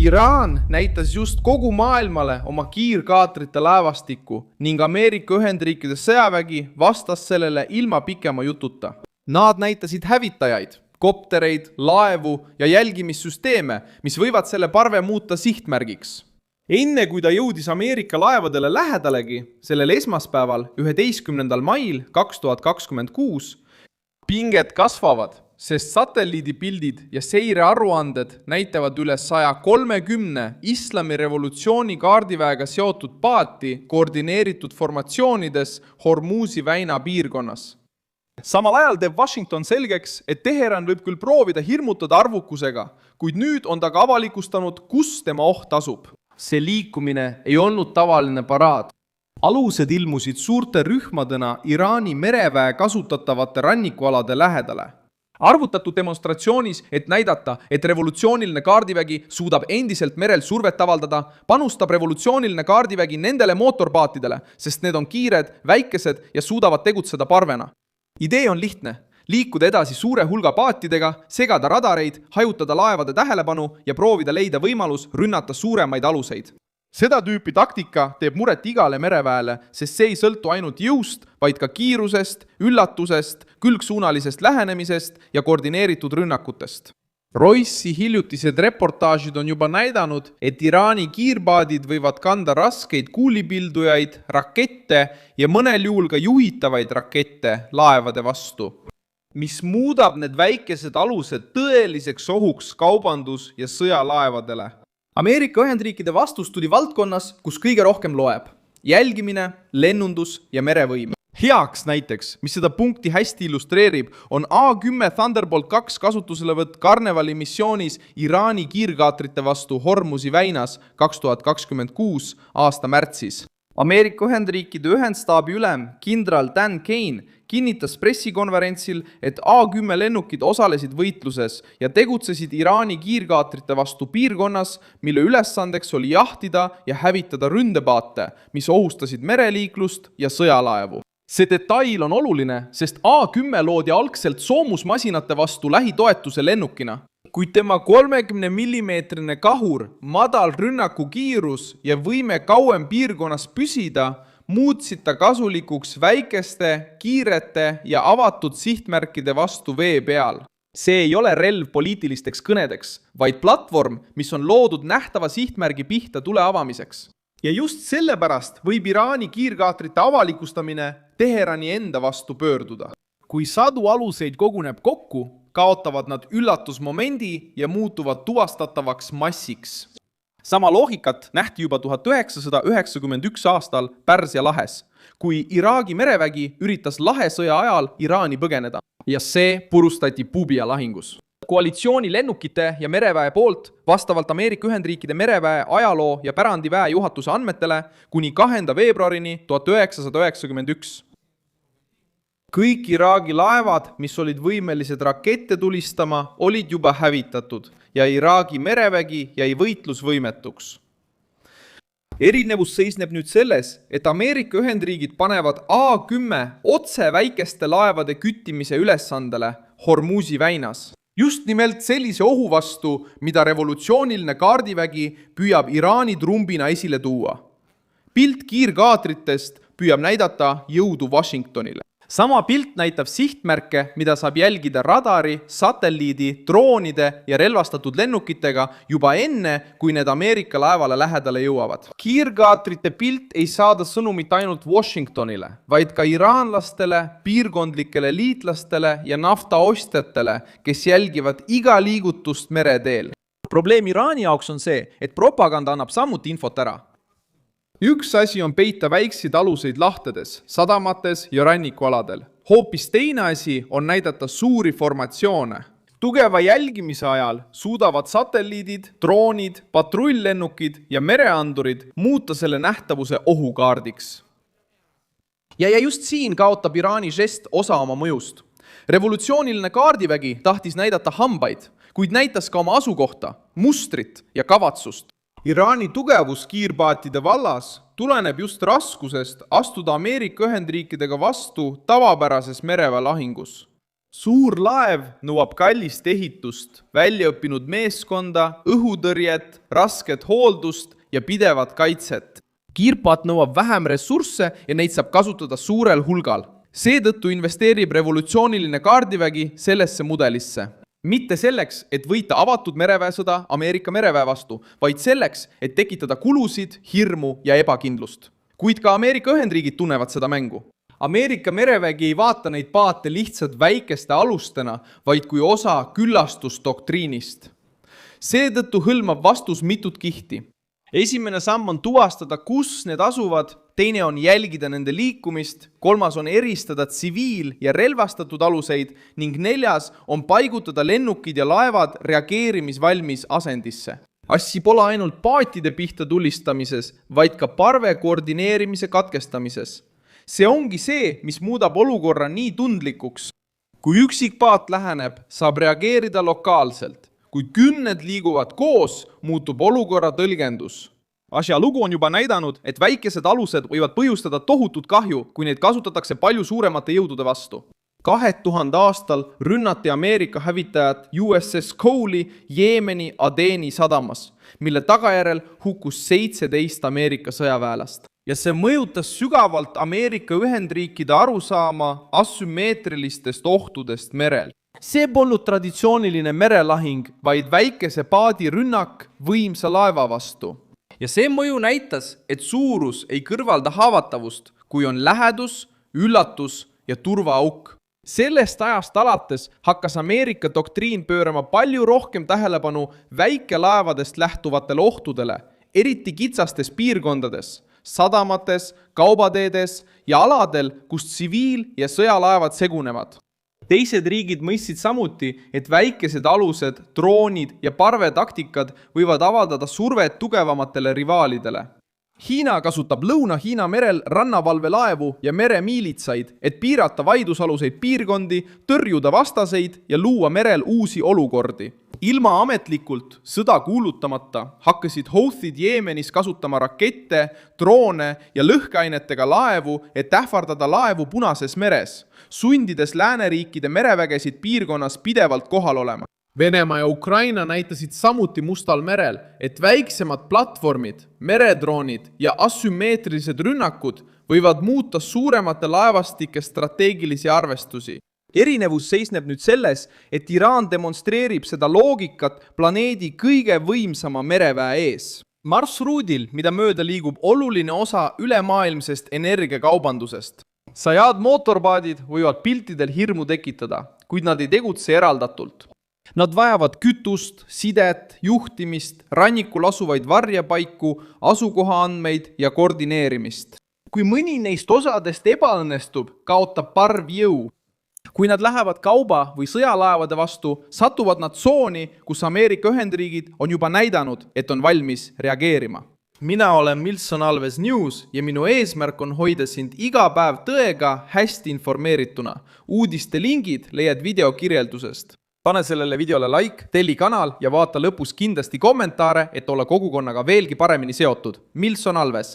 Iraan näitas just kogu maailmale oma kiirkaatrite laevastikku ning Ameerika Ühendriikide sõjavägi vastas sellele ilma pikema jututa. Nad näitasid hävitajaid, koptereid, laevu ja jälgimissüsteeme, mis võivad selle parve muuta sihtmärgiks. Enne kui ta jõudis Ameerika laevadele lähedalegi, sellel esmaspäeval 11. mail 2026, pinged kasvavad, sest satelliidipildid ja seirearuanded näitavad üle 130 Islami revolutsiooni kaardiväega seotud paati koordineeritud formatsioonides Hormuzi väina piirkonnas. Samal ajal teeb Washington selgeks, et Teheran võib küll proovida hirmutada arvukusega, kuid nüüd on ta ka avalikustanud, kus tema oht asub. See liikumine ei olnud tavaline paraad. Alused ilmusid suurte rühmadena Iraani mereväe kasutatavate rannikualade lähedale. Arvutatud demonstratsioonis, et näidata, et revolutsiooniline kaardivägi suudab endiselt merel survet avaldada, panustab revolutsiooniline kaardivägi nendele mootorpaatidele, sest need on kiired, väikesed ja suudavad tegutseda parvena. Idee on lihtne. Liikuda edasi suure hulga paatidega, segada radareid, hajutada laevade tähelepanu ja proovida leida võimalus rünnata suuremaid aluseid. Seda tüüpi taktika teeb muret igale mereväele, sest see ei sõltu ainult jõust, vaid ka kiirusest, üllatusest, külgsuunalisest lähenemisest ja koordineeritud rünnakutest. Roissi hiljutised reportaažid on juba näidanud, et Iraani kiirpaadid võivad kanda raskeid kuulipildujaid, rakette ja mõnel juhul ka juhitavaid rakette laevade vastu, mis muudab need väikesed alused tõeliseks ohuks kaubandus- ja sõjalaevadele. Ameerika Ühendriikide vastus tuli valdkonnas, kus kõige rohkem loeb. Jälgimine, lennundus ja merevõim. Heaks näiteks, mis seda punkti hästi illustreerib, on A10 Thunderbolt 2 kasutuselevõtt Carnevali missioonis Iraani kiirkaatrite vastu Hormuzi väinas 2026 aasta märtsis. Ameerika Ühendriikide ühendstaabi ülem kindral Dan Kane kinnitas pressikonverentsil, et A10 lennukid osalesid võitluses ja tegutsesid Iraani kiirkaatrite vastu piirkonnas, mille ülesandeks oli jahtida ja hävitada ründepaate, mis ohustasid mereliiklust ja sõjalaevu. See detail on oluline, sest A10 loodi algselt soomusmasinate vastu lähitoetuse lennukina, kuid tema 30 mm kahur, madal rünnakukiirus ja võime kauem piirkonnas püsida muutsid ta kasulikuks väikeste, kiirete ja avatud sihtmärkide vastu vee peal. See ei ole relv poliitilisteks kõnedeks, vaid platvorm, mis on loodud nähtava sihtmärgi pihta tule avamiseks. Ja just sellepärast võib Iraani kiirkaatrite avalikustamine Teherani enda vastu pöörduda. Kui sadu aluseid koguneb kokku, kaotavad nad üllatusmomendi ja muutuvad tuvastatavaks massiks. Sama loogikat nähti juba 1991 aastal Pärsia lahes, kui Iraagi merevägi üritas lahesõja ajal Iraani põgeneda ja see purustati Bubia lahingus. Koalitsiooni lennukite ja mereväe poolt vastavalt Ameerika Ühendriikide mereväe ajaloo ja pärandiväe juhatuse andmetele kuni 2. veebruarini 1991. Kõik Iraagi laevad, mis olid võimelised rakette tulistama, olid juba hävitatud ja Iraagi merevägi jäi võitlusvõimetuks. Erinevus seisneb nüüd selles, et Ameerika Ühendriigid panevad A10 otse väikeste laevade küttimise ülesandele Hormuzi väinas. Just nimelt sellise ohu vastu, mida revolutsiooniline kaardivägi püüab Iraani trumbina esile tuua. Pilt kiirkaatritest püüab näidata jõudu Washingtonile. Sama pilt näitab sihtmärke, mida saab jälgida radari, satelliidi, droonide ja relvastatud lennukitega juba enne, kui need Ameerika laevale lähedale jõuavad. Kiirkaatrite pilt ei saada sõnumit ainult Washingtonile, vaid ka iraanlastele, piirkondlikele liitlastele ja naftaostjatele, kes jälgivad iga liigutust mereteel. Probleem Iraani jaoks on see, et propaganda annab samuti infot ära. Üks asi on peita väikseid aluseid lahtedes, sadamates ja rannikualadel. Hoopis teine asi on näidata suuri formatsioone. Tugeva jälgimise ajal suudavad satelliidid, droonid, patrullennukid ja mereandurid muuta selle nähtavuse ohukaardiks. Ja just siin kaotab Iraani žest osa oma mõjust. Revolutsiooniline kaardivägi tahtis näidata hambaid, kuid näitas ka oma asukohta, mustrit ja kavatsust. Iraani tugevus kiirpaatide vallas tuleneb just raskusest astuda Ameerika Ühendriikidega vastu tavapärases mereväe lahingus. suur laev nõuab kallist ehitust, väljaõppinud meeskonda, õhutõrjet, rasket hooldust ja pidevat kaitset. Kiirpaat nõuab vähem ressursse ja neid saab kasutada suurel hulgal. Seetõttu investeerib revolutsiooniline kaardivägi sellesse mudelisse. Mitte selleks, et võita avatud mereväesõda Ameerika mereväe vastu, vaid selleks, et tekitada kulusid, hirmu ja ebakindlust. Kuid ka Ameerika Ühendriigid tunnevad seda mängu. Ameerika merevägi ei vaata neid paate lihtsalt väikeste alustena, vaid kui osa küllastusdoktriinist. Seetõttu hõlmab vastus mitut kihti. Esimene samm on tuvastada, kus need asuvad, teine on jälgida nende liikumist, kolmas on eristada tsiviil- ja relvastatud aluseid ning neljas on paigutada lennukid ja laevad reageerimisvalmis asendisse. Assi pole ainult paatide pihta tulistamises, vaid ka parve koordineerimise katkestamises. See ongi see, mis muudab olukorra nii tundlikuks. Kui üksik paat läheneb, saab reageerida lokaalselt. Kui kümned liiguvad koos, muutub olukorra tõlgendus. Asjalugu on juba näidanud, et väikesed alused võivad põhjustada tohutut kahju, kui neid kasutatakse palju suuremate jõudude vastu. 2000 aastal rünnati Ameerika hävitajad USS Cole'i Jeemeni Adeeni sadamas, mille tagajärel hukkus 17 Ameerika sõjaväelast. Ja see mõjutas sügavalt Ameerika Ühendriikide arusaama asümmeetrilistest ohtudest merel. See polnud traditsiooniline merelahing, vaid väikese paadi rünnak võimsa laeva vastu. Ja see mõju näitas, et suurus ei kõrvalda haavatavust, kui on lähedus, üllatus ja turvaauk. Sellest ajast alates hakkas Ameerika doktriin pöörama palju rohkem tähelepanu väikelaevadest lähtuvatele ohtudele, eriti kitsastes piirkondades, sadamates, kaubateedes ja aladel, kus tsiviil- ja sõjalaevad segunevad. Teised riigid mõistsid samuti, et väikesed alused, droonid ja parvetaktikad võivad avaldada survet tugevamatele rivaalidele. Hiina kasutab Lõuna-Hiina merel rannavalvelaevu ja meremiilitsaid, et piirata vaidlusaluseid piirkondi, tõrjuda vastaseid ja luua merel uusi olukordi. Ilma ametlikult sõda kuulutamata hakkasid Houthid Jeemenis kasutama rakette, droone ja lõhkeainetega laevu, et ähvardada laevu Punases meres, sundides lääneriikide merevägesid piirkonnas pidevalt kohal olema. Venemaa ja Ukraina näitasid samuti Mustal merel, et väiksemad platvormid, meredroonid ja asümmeetrilised rünnakud võivad muuta suuremate laevastike strateegilisi arvestusi. Erinevus seisneb nüüd selles, et Iraan demonstreerib seda loogikat planeedi kõige võimsama mereväe ees. Marsruudil, mida mööda liigub oluline osa ülemaailmsest energiakaubandusest. Sajad mootorpaadid võivad piltidel hirmu tekitada, kuid nad ei tegutse eraldatult. Nad vajavad kütust, sidet, juhtimist, rannikul asuvaid varjepaiku, asukoha andmeid ja koordineerimist. Kui mõni neist osadest ebaõnnestub, kaotab parv jõu. Kui nad lähevad kauba või sõjalaevade vastu, satuvad nad tsooni, kus Ameerika Ühendriigid on juba näidanud, et on valmis reageerima. Mina olen Milson Alves News ja minu eesmärk on hoida sind iga päev tõega hästi informeerituna. Uudiste lingid leiad video kirjeldusest. Pane sellele videole like, telli kanal ja vaata lõpus kindlasti kommentaare, et olla kogukonnaga veelgi paremini seotud. Milson Alves.